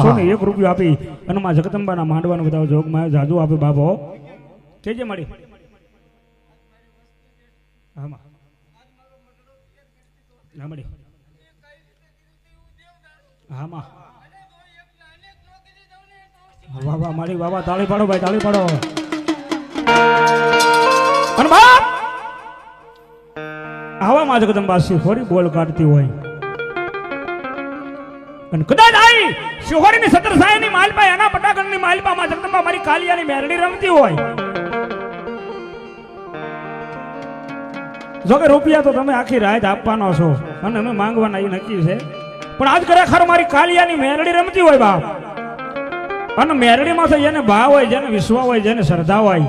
સોને 1 રૂપિયો આપી અને માં જગદંબાના માંડવાનો બતાવો જોગમાં જાજુ આપે બાબો કેજે મળી આમાં ના મળી આમાં વાહ વાહ મારી વાહ વાહ તાળી પાડો ભાઈ તાળી પાડો અને બાપ આવા માં જગદંબા શિહોરી બોલ કાઢતી હોય અને કદાચ આઈ શિહોરીની સતરસાઈની માલપા એના પટાગણની માલપા માં જગદંબા મારી કાલિયાની મેરડી રમતી હોય જો કે રૂપિયા તો તમે આખી રાત આપવાનો છો અને અમે માંગવાના એ નક્કી છે પણ આજ ખરેખર મારી કાલિયાની મેરડી રમતી હોય બાપ અને મેરડીમાં તો જેને ભાવ હોય જેને વિશ્વાસ હોય જેને શ્રદ્ધા હોય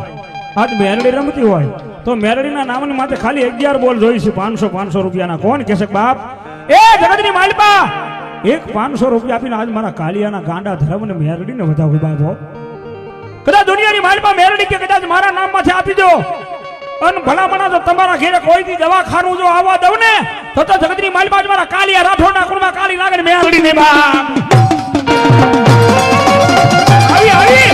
આજ મેરડી રમતી હોય તો મેરડીના નામની માથે ખાલી 11 બોલ જોઈશે 500 રૂપિયાના કોણ કહેશે બાપ એ જગતની માલપા 500 રૂપિયા આપીને આજ મારા કાલિયાના ગાંડા ધર્મને મેરડીને વધાવો બાપો કદાચ દુનિયાની માલપા મેરડી કે કદાચ મારા નામમાંથી આપી દો અને ભલામણા જો તમારા ઘરે કોઈથી દવાખાનું જો આવવા દઉં ને તો જગતની માલપા જ મારા કાલિયા રાઠોડના કુળમાં કાલી લાગે મેરડી ને બાપ આવી આવી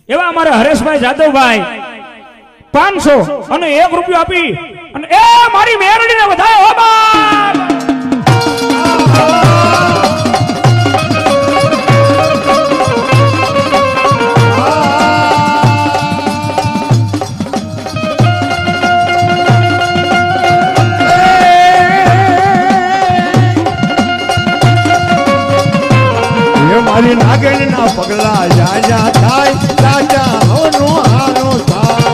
એવા અમારા હરેશભાઈ જાદવભાઈ 500 અને 1 રૂપિયો આપી અને એ મારી મેરડીને વધાય હો બાપ મારી નાગણ ના પગલા જા થાય રાજા હોનો હાનો થાય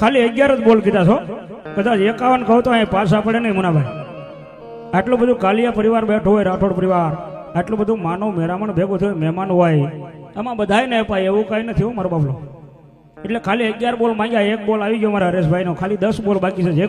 ખાલી 11 જ બોલ કીધા છો કદાચ 51 કહો તો અહીં પાછા પડે નહીં મુનાભાઈ આટલું બધું કાલિયા પરિવાર બેઠો હોય રાઠોડ પરિવાર આટલું બધું માનવ મેરામણ ભેગું થયું મહેમાન હોય આમાં બધાય ને અપાય એવું કઈ નથી મારો બાબલો એટલે ખાલી 11 બોલ માંગ્યા 1 બોલ આવી ગયો મારા હરેશભાઈ નો ખાલી 10 બોલ બાકી છે જે